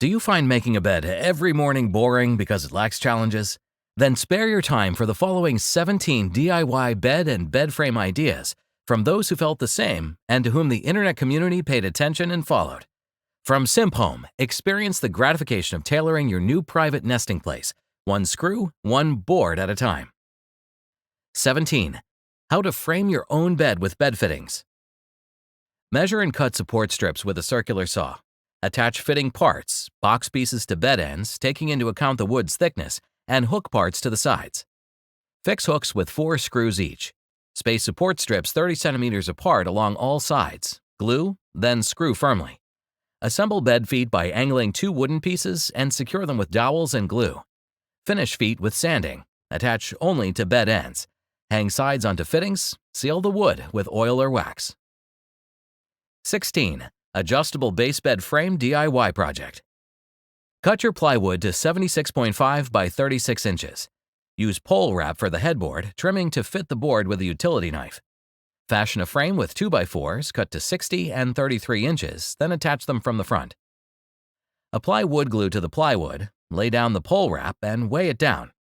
Do you find making a bed every morning boring because it lacks challenges? Then spare your time for the following 17 DIY bed and bed frame ideas from those who felt the same and to whom the internet community paid attention and followed. From Simp Home, experience the gratification of tailoring your new private nesting place, one screw, one board at a time. 17. How to frame your own bed with bed fittings. Measure and cut support strips with a circular saw. Attach fitting parts, box pieces to bed ends, taking into account the wood's thickness, and hook parts to the sides. Fix hooks with 4 screws each. Space support strips 30 centimeters apart along all sides. Glue, then screw firmly. Assemble bed feet by angling 2 wooden pieces and secure them with dowels and glue. Finish feet with sanding. Attach only to bed ends. Hang sides onto fittings. Seal the wood with oil or wax. 16. Adjustable base bed frame DIY project. Cut your plywood to 76.5 by 36 inches. Use pole wrap for the headboard, trimming to fit the board with a utility knife. Fashion a frame with 2x4s cut to 60 and 33 inches, then attach them from the front. Apply wood glue to the plywood, lay down the pole wrap, and weigh it down.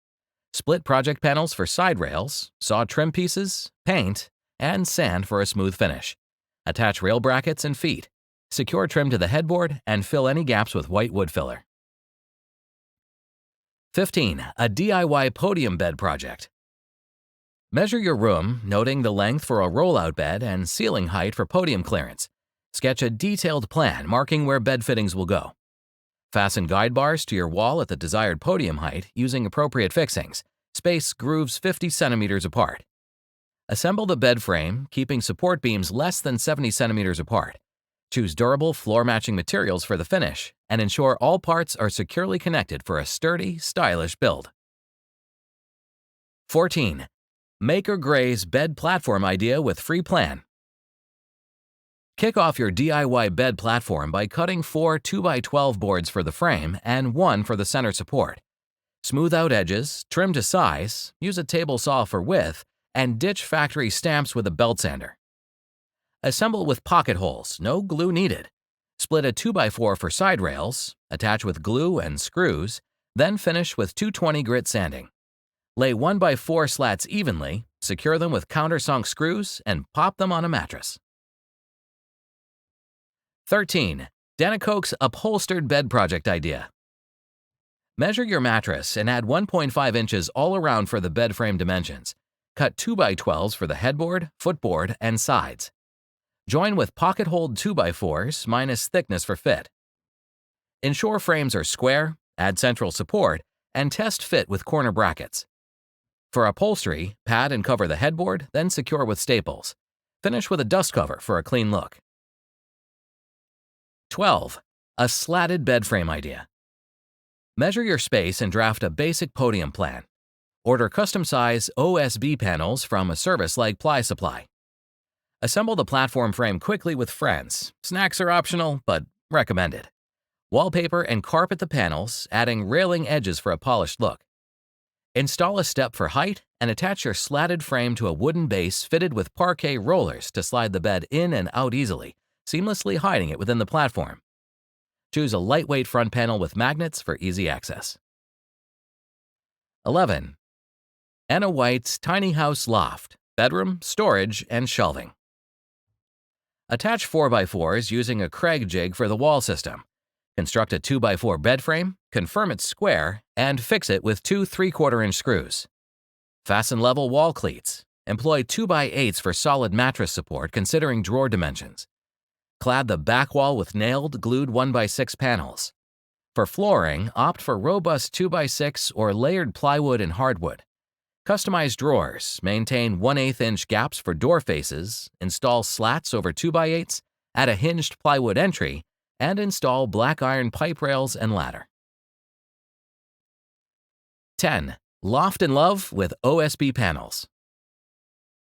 Split project panels for side rails, saw trim pieces, paint, and sand for a smooth finish. Attach rail brackets and feet. Secure trim to the headboard and fill any gaps with white wood filler. 15. A DIY podium bed project. Measure your room, noting the length for a rollout bed and ceiling height for podium clearance. Sketch a detailed plan marking where bed fittings will go. Fasten guide bars to your wall at the desired podium height using appropriate fixings. Space grooves 50 centimeters apart. Assemble the bed frame, keeping support beams less than 70 centimeters apart. Choose durable floor-matching materials for the finish, and ensure all parts are securely connected for a sturdy, stylish build. 14. Make or graze bed platform idea with free plan. Kick off your DIY bed platform by cutting 4 2x12 boards for the frame and 1 for the center support. Smooth out edges, trim to size, use a table saw for width, and ditch factory stamps with a belt sander. Assemble with pocket holes, no glue needed. Split a 2x4 for side rails, attach with glue and screws, then finish with 220 grit sanding. Lay 1x4 slats evenly, secure them with countersunk screws, and pop them on a mattress. 13. Danicoke's upholstered bed project idea. Measure your mattress and add 1.5 inches all around for the bed frame dimensions. Cut 2x12s for the headboard, footboard, and sides. Join with pocket-holed 2x4s minus thickness for fit. Ensure frames are square, add central support, and test fit with corner brackets. For upholstery, pad and cover the headboard, then secure with staples. Finish with a dust cover for a clean look. 12. A slatted bed frame idea. Measure your space and draft a basic podium plan. Order custom-size OSB panels from a service like Ply Supply. Assemble the platform frame quickly with friends. Snacks are optional, but recommended. Wallpaper and carpet the panels, adding railing edges for a polished look. Install a step for height and attach your slatted frame to a wooden base fitted with parquet rollers to slide the bed in and out easily, seamlessly hiding it within the platform. Choose a lightweight front panel with magnets for easy access. 11. Anna White's Tiny House Loft, bedroom, storage, and shelving. Attach 4x4s using a Craig jig for the wall system. Construct a 2x4 bed frame, confirm it's square, and fix it with 2 3/4-inch screws. Fasten level wall cleats. Employ 2x8s for solid mattress support considering drawer dimensions. Clad the back wall with nailed, glued 1x6 panels. For flooring, opt for robust 2x6 or layered plywood and hardwood. Customize drawers, maintain 1/8-inch gaps for door faces, install slats over 2x8s, add a hinged plywood entry, and install black iron pipe rails and ladder. 10. Loft in love with OSB panels.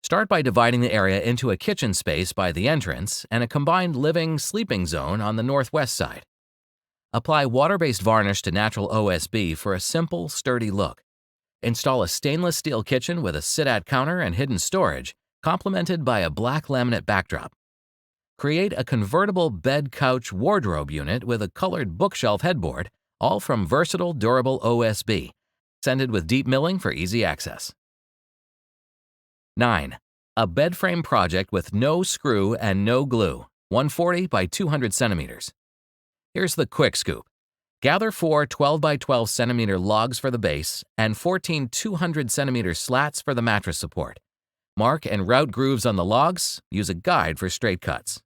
Start by dividing the area into a kitchen space by the entrance and a combined living-sleeping zone on the northwest side. Apply water-based varnish to natural OSB for a simple, sturdy look. Install a stainless steel kitchen with a sit-at counter and hidden storage, complemented by a black laminate backdrop. Create a convertible bed couch wardrobe unit with a colored bookshelf headboard, all from versatile, durable OSB, scented with deep milling for easy access. 9. A bed frame project with no screw and no glue, 140 by 200 centimeters. Here's the quick scoop. Gather 4 12 by 12 centimeter logs for the base and 14 200 centimeter slats for the mattress support. Mark and route grooves on the logs. Use a guide for straight cuts.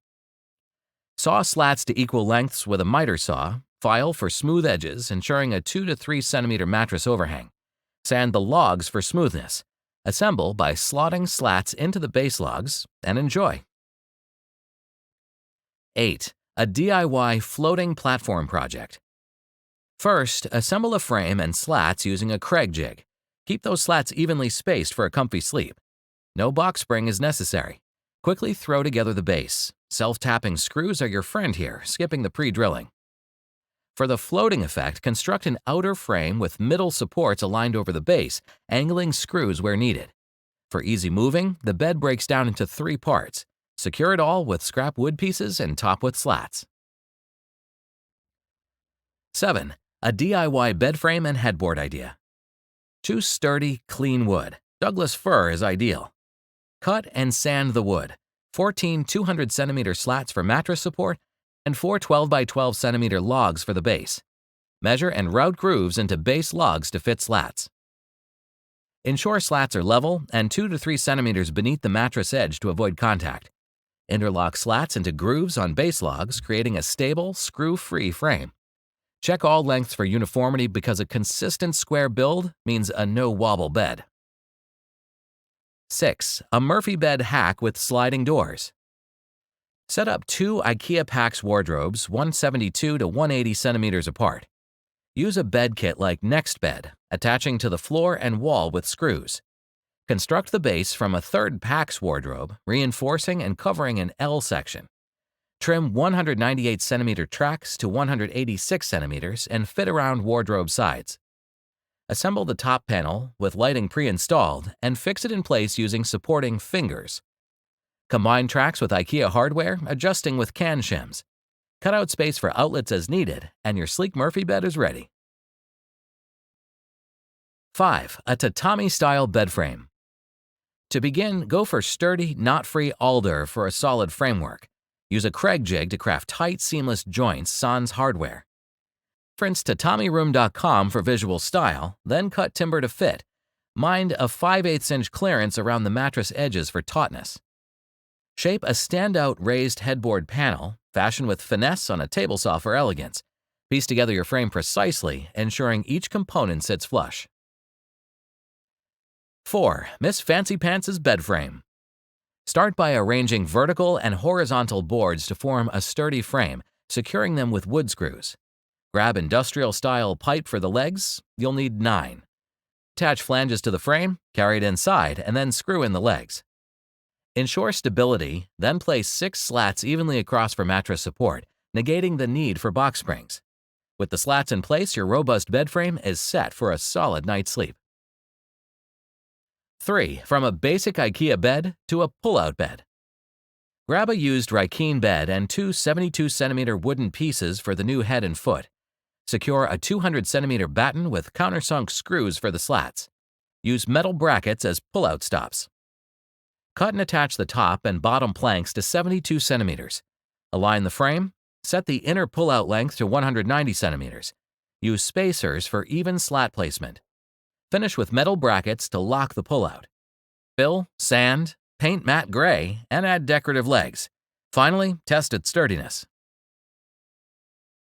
Saw slats to equal lengths with a miter saw. File for smooth edges, ensuring a 2 to 3 centimeter mattress overhang. Sand the logs for smoothness. Assemble by slotting slats into the base logs and enjoy. 8. A DIY floating platform project. First, assemble a frame and slats using a Kreg jig. Keep those slats evenly spaced for a comfy sleep. No box spring is necessary. Quickly throw together the base. Self-tapping screws are your friend here, skipping the pre-drilling. For the floating effect, construct an outer frame with middle supports aligned over the base, angling screws where needed. For easy moving, the bed breaks down into 3 parts. Secure it all with scrap wood pieces and top with slats. 7. A DIY bed frame and headboard idea. Choose sturdy, clean wood. Douglas fir is ideal. Cut and sand the wood. 14 200 centimeter slats for mattress support and 4 12 by 12 centimeter logs for the base. Measure and route grooves into base logs to fit slats. Ensure slats are level and 2 to 3 centimeters beneath the mattress edge to avoid contact. Interlock slats into grooves on base logs, creating a stable, screw-free frame. Check all lengths for uniformity because a consistent square build means a no-wobble bed. 6. A Murphy bed hack with sliding doors. Set up 2 IKEA PAX wardrobes 172 to 180 centimeters apart. Use a bed kit like NextBed, attaching to the floor and wall with screws. Construct the base from a third PAX wardrobe, reinforcing and covering an L section. Trim 198 centimeter tracks to 186 centimeters and fit around wardrobe sides. Assemble the top panel with lighting pre-installed and fix it in place using supporting fingers. Combine tracks with IKEA hardware, adjusting with can shims. Cut out space for outlets as needed, and your sleek Murphy bed is ready. 5. A tatami-style bed frame. To begin, go for sturdy, knot-free alder for a solid framework. Use a Kreg jig to craft tight, seamless joints sans hardware. Reference tatamiroom.com for visual style, then cut timber to fit. Mind a 5/8 inch clearance around the mattress edges for tautness. Shape a standout raised headboard panel, fashion with finesse on a table saw for elegance. Piece together your frame precisely, ensuring each component sits flush. 4. Miss Fancy Pants' bed frame. Start by arranging vertical and horizontal boards to form a sturdy frame, securing them with wood screws. Grab industrial-style pipe for the legs. You'll need 9. Attach flanges to the frame, carry it inside, and then screw in the legs. Ensure stability, then place 6 slats evenly across for mattress support, negating the need for box springs. With the slats in place, your robust bed frame is set for a solid night's sleep. 3. From a basic IKEA bed to a pull-out bed. Grab a used Rikeen bed and 2 72 centimeter wooden pieces for the new head and foot. Secure a 200 centimeter batten with countersunk screws for the slats. Use metal brackets as pull-out stops. Cut and attach the top and bottom planks to 72 centimeters. Align the frame. Set the inner pull-out length to 190 centimeters. Use spacers for even slat placement. Finish with metal brackets to lock the pull-out. Fill, sand, paint matte gray, and add decorative legs. Finally, test its sturdiness.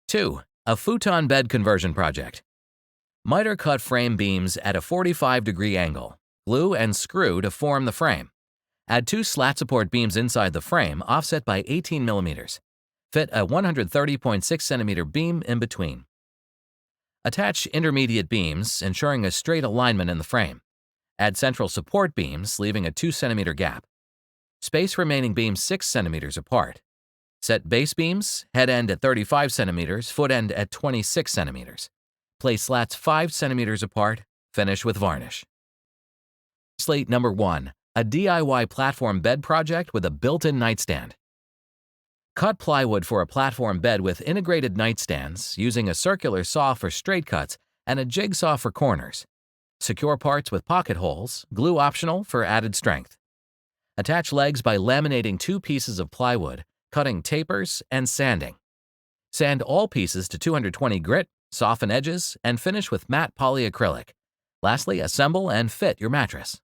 2. A futon bed conversion project. Miter cut frame beams at a 45-degree angle. Glue and screw to form the frame. Add 2 slat support beams inside the frame, offset by 18 millimeters. Fit a 130.6 centimeter beam in between. Attach intermediate beams, ensuring a straight alignment in the frame. Add central support beams, leaving a 2 centimeter gap. Space remaining beams 6 centimeters apart. Set base beams, head end at 35 centimeters, foot end at 26 centimeters. Place slats 5 centimeters apart, finish with varnish. Slate number 1, a DIY platform bed project with a built-in nightstand. Cut plywood for a platform bed with integrated nightstands using a circular saw for straight cuts and a jigsaw for corners. Secure parts with pocket holes, glue optional for added strength. Attach legs by laminating 2 pieces of plywood, cutting tapers, and sanding. Sand all pieces to 220 grit, soften edges, and finish with matte polyacrylic. Lastly, assemble and fit your mattress.